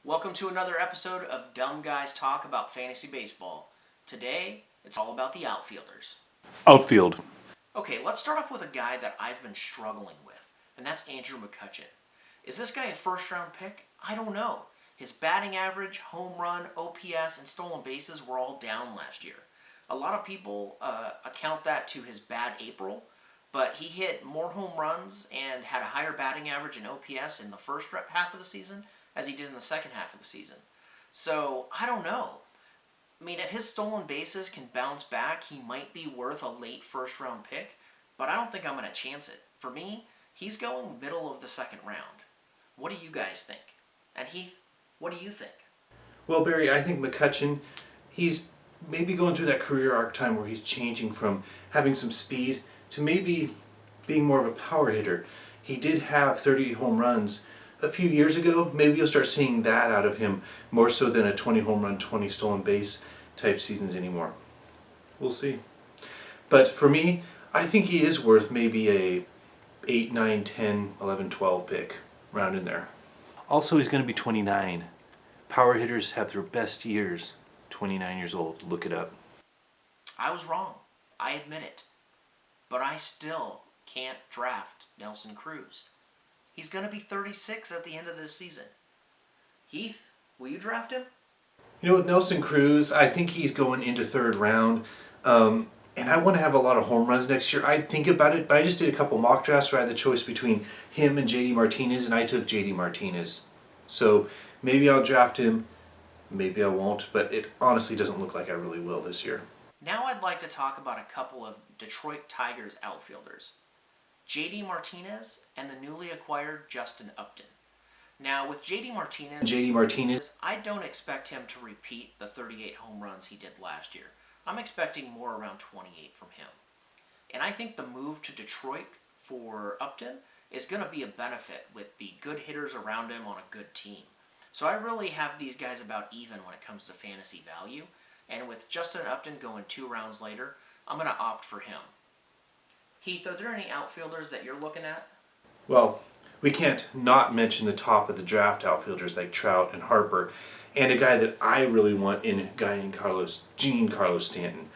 Welcome to another episode of Dumb Guys Talk About Fantasy Baseball. Today, it's all about the outfielders. Outfield. Okay, let's start off with a guy that I've been struggling with, and that's Andrew McCutchen. Is this guy a first-round pick? I don't know. His batting average, home run, OPS, and stolen bases were all down last year. A lot of people account that to his bad April, but he hit more home runs and had a higher batting average and OPS in the first half of the season as he did in the second half of the season. So, I don't know. I mean, if his stolen bases can bounce back, he might be worth a late first-round pick, but I don't think I'm going to chance it. For me, he's going middle of the second round. What do you guys think? And Heath, what do you think? Well, Barry, I think McCutchen, he's maybe going through that career arc time where he's changing from having some speed to maybe being more of a power hitter. He did have 30 home runs a few years ago. Maybe you'll start seeing that out of him more so than a 20 home run, 20 stolen base type seasons anymore. We'll see. But for me, I think he is worth maybe a 8, 9, 10, 11, 12 pick round in there. Also, he's going to be 29. Power hitters have their best years 29 years old. Look it up. I was wrong. I admit it. But I still can't draft Nelson Cruz. He's going to be 36 at the end of this season. Heath, will you draft him? You know, with Nelson Cruz, I think he's going into third round. And I want to have a lot of home runs next year. I'd think about it, but I just did a couple mock drafts where I had the choice between him and JD Martinez, and I took JD Martinez. So maybe I'll draft him, maybe I won't, but it honestly doesn't look like I really will this year. Now I'd like to talk about a couple of Detroit Tigers outfielders. JD Martinez and the newly acquired Justin Upton. Now with JD Martinez, I don't expect him to repeat the 38 home runs he did last year. I'm expecting more around 28 from him. And I think the move to Detroit for Upton is going to be a benefit with the good hitters around him on a good team. So I really have these guys about even when it comes to fantasy value. And with Justin Upton going 2 rounds later, I'm going to opt for him. Heath, are there any outfielders that you're looking at? Well, we can't not mention the top of the draft outfielders like Trout and Harper, and a guy that I really want in a guy named Carlos Stanton.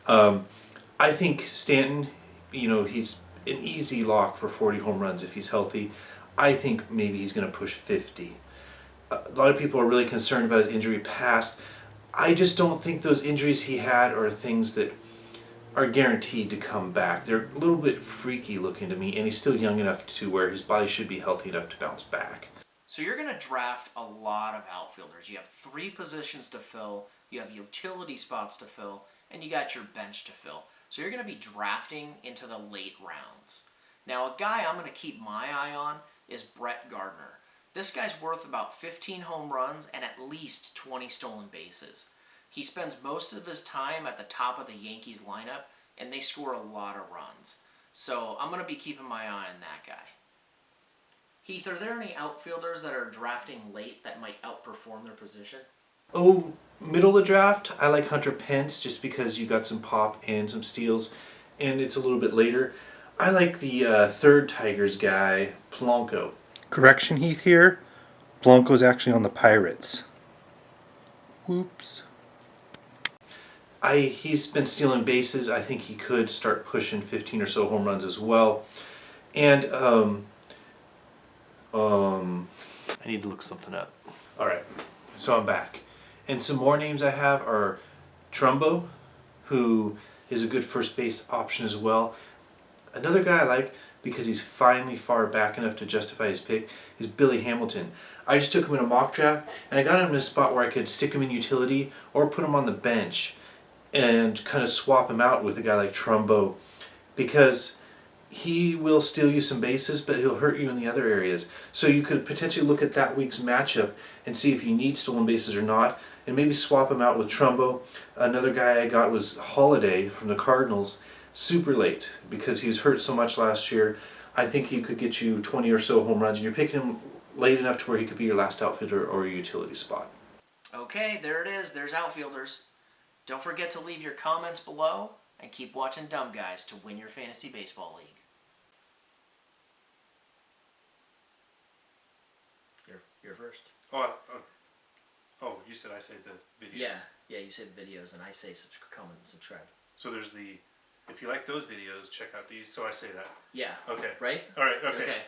I think Stanton, he's an easy lock for 40 home runs if he's healthy. I think maybe he's going to push 50. A lot of people are really concerned about his injury past. I just don't think those injuries he had are things that are guaranteed to come back. They're a little bit freaky looking to me, and he's still young enough to where his body should be healthy enough to bounce back. So you're going to draft a lot of outfielders. You have 3 positions to fill, you have utility spots to fill, and you got your bench to fill. So you're going to be drafting into the late rounds. Now a guy I'm going to keep my eye on is Brett Gardner. This guy's worth about 15 home runs and at least 20 stolen bases. He spends most of his time at the top of the Yankees lineup, and they score a lot of runs. So I'm going to be keeping my eye on that guy. Heath, are there any outfielders that are drafting late that might outperform their position? Oh, middle of the draft, I like Hunter Pence just because you got some pop and some steals, and it's a little bit later. I like the third Tigers guy, Polanco. Correction, Heath here. Polanco's actually on the Pirates. Whoops. He's been stealing bases. I think he could start pushing 15 or so home runs as well. And I need to look something up. All right, so I'm back. And some more names I have are Trumbo, who is a good first base option as well. Another guy I like because he's finally far back enough to justify his pick is Billy Hamilton. I just took him in a mock draft, and I got him in a spot where I could stick him in utility or put him on the bench and kind of swap him out with a guy like Trumbo, because he will steal you some bases, but he'll hurt you in the other areas. So you could potentially look at that week's matchup and see if you need stolen bases or not, and maybe swap him out with Trumbo. Another guy I got was Holiday from the Cardinals, super late, because he was hurt so much last year. I think he could get you 20 or so home runs, and you're picking him late enough to where he could be your last outfielder or your utility spot. Okay, there it is. There's outfielders. Don't forget to leave your comments below and keep watching Dumb Guys to win your fantasy baseball league. You're first. Oh, Oh, you said I say the videos. Yeah, you say the videos, and I say comment and subscribe. So there's the, if you like those videos, check out these. So I say that. Yeah. Okay. Right? All right, okay. Okay.